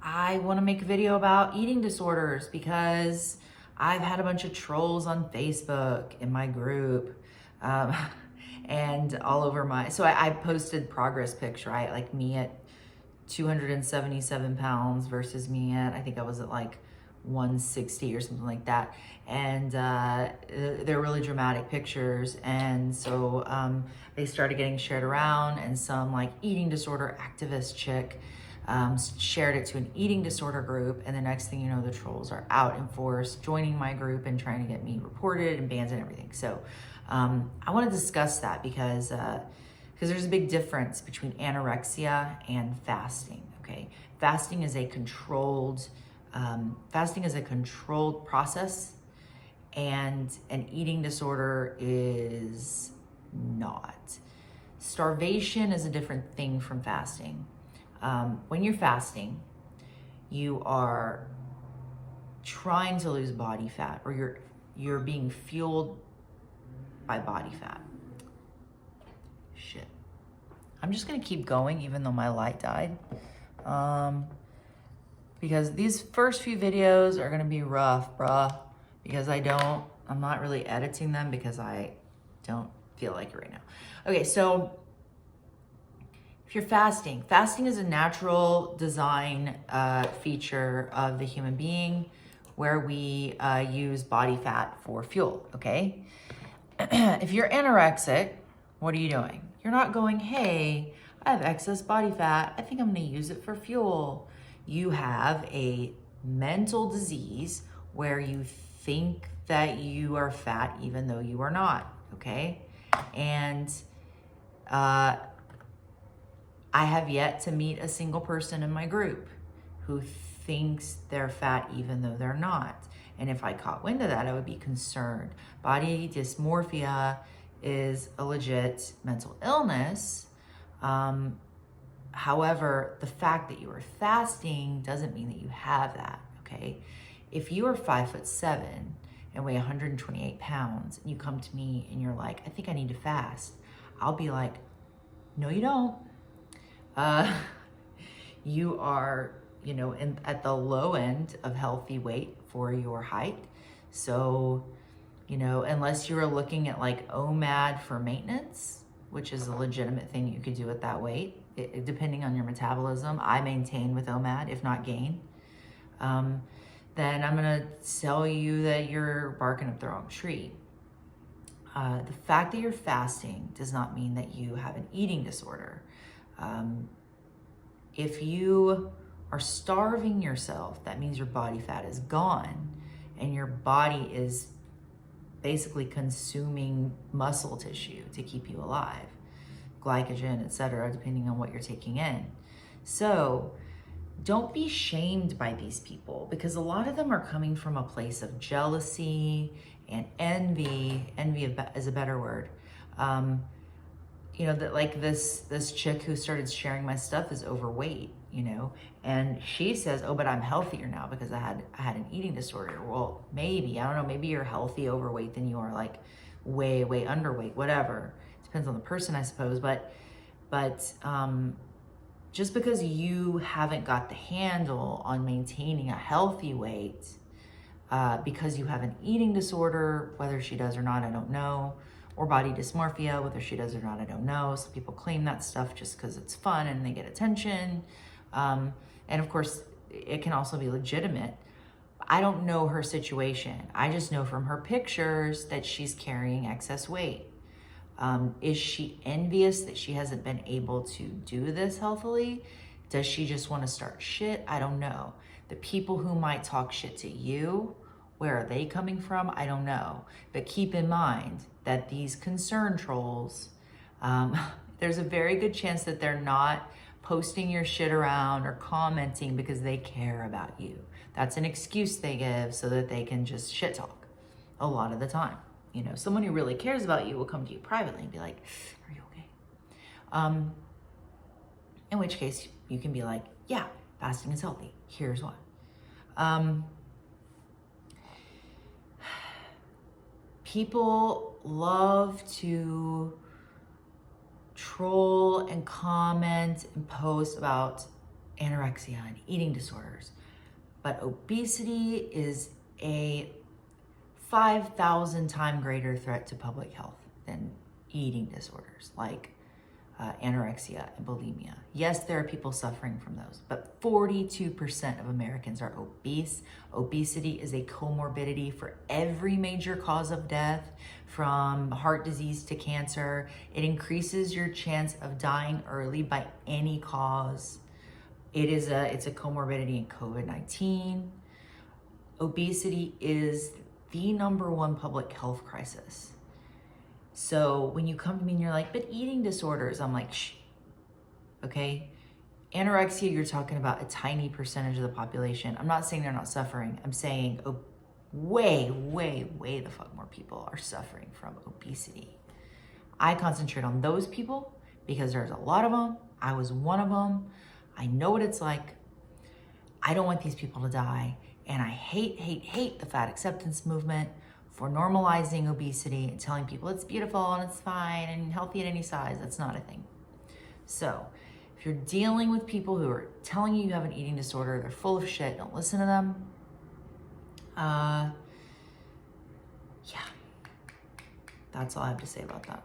I want to make a video about eating disorders because I've had a bunch of trolls on Facebook in my group um, and all over so I posted progress pics, right? Like me at 277 pounds versus me at, I think I was at like 160 or something like that. And they're really dramatic pictures. And so they started getting shared around, and some like eating disorder activist chick shared it to an eating disorder group. And the next thing you know, the trolls are out in force, joining my group and trying to get me reported and banned and everything. So I want to discuss that because there's a big difference between anorexia and fasting. Okay, fasting is a controlled process, and an eating disorder is not. Starvation is a different thing from fasting. When you're fasting, you are trying to lose body fat, or you're being fueled by body fat. Shit. I'm just gonna keep going even though my light died. Because these first few videos are gonna be rough, bruh. Because I'm not really editing them because I don't feel like it right now. Okay, so if you're fasting is a natural design feature of the human being where we use body fat for fuel, okay? If you're anorexic, what are you doing? You're not going, hey, I have excess body fat, I think I'm gonna use it for fuel. You have a mental disease where you think that you are fat even though you are not, okay? And I have yet to meet a single person in my group who thinks they're fat even though they're not. And if I caught wind of that, I would be concerned. Body dysmorphia is a legit mental illness. However, the fact that you are fasting doesn't mean that you have that, okay? If you are 5'7" and weigh 128 pounds, and you come to me and you're like, I think I need to fast, I'll be like, no, you don't. You are, at the low end of healthy weight for your height. So, unless you are looking at like OMAD for maintenance, which is a legitimate thing you could do at that weight, depending on your metabolism. I maintain with OMAD, if not gain. Then I'm gonna tell you that you're barking up the wrong tree. The fact that you're fasting does not mean that you have an eating disorder. If you are starving yourself, that means your body fat is gone and your body is basically consuming muscle tissue to keep you alive, glycogen, etc., depending on what you're taking in. So don't be shamed by these people, because a lot of them are coming from a place of jealousy and envy. Envy is a better word. That like this chick who started sharing my stuff is overweight, and she says, oh, but I'm healthier now because I had an eating disorder. Well, maybe, I don't know, maybe you're healthy overweight, then you are like way underweight, whatever. Depends on the person, I suppose. But just because you haven't got the handle on maintaining a healthy weight, because you have an eating disorder, whether she does or not, I don't know, or body dysmorphia, whether she does or not, I don't know. Some people claim that stuff just because it's fun and they get attention. And of course, it can also be legitimate. I don't know her situation. I just know from her pictures that she's carrying excess weight. Is she envious that she hasn't been able to do this healthily? Does she just want to start shit? I don't know. The people who might talk shit to you, where are they coming from? I don't know. But keep in mind that these concern trolls, there's a very good chance that they're not posting your shit around or commenting because they care about you. That's an excuse they give so that they can just shit talk a lot of the time. Someone who really cares about you will come to you privately and be like, are you okay? In which case you can be like, yeah, fasting is healthy. Here's why. People love to troll and comment and post about anorexia and eating disorders. But obesity is a 5,000 times greater threat to public health than eating disorders like anorexia and bulimia. Yes, there are people suffering from those, but 42% of Americans are obese. Obesity is a comorbidity for every major cause of death, from heart disease to cancer. It increases your chance of dying early by any cause. It's a comorbidity in COVID-19. Obesity is the #1 public health crisis. So when you come to me and you're like, but eating disorders, I'm like, shh, okay? Anorexia, you're talking about a tiny percentage of the population. I'm not saying they're not suffering. I'm saying way the fuck more people are suffering from obesity. I concentrate on those people because there's a lot of them. I was one of them. I know what it's like. I don't want these people to die. And I hate the fat acceptance movement for normalizing obesity and telling people it's beautiful and it's fine and healthy at any size. That's not a thing. So if you're dealing with people who are telling you you have an eating disorder, they're full of shit, don't listen to them. Yeah, that's all I have to say about that.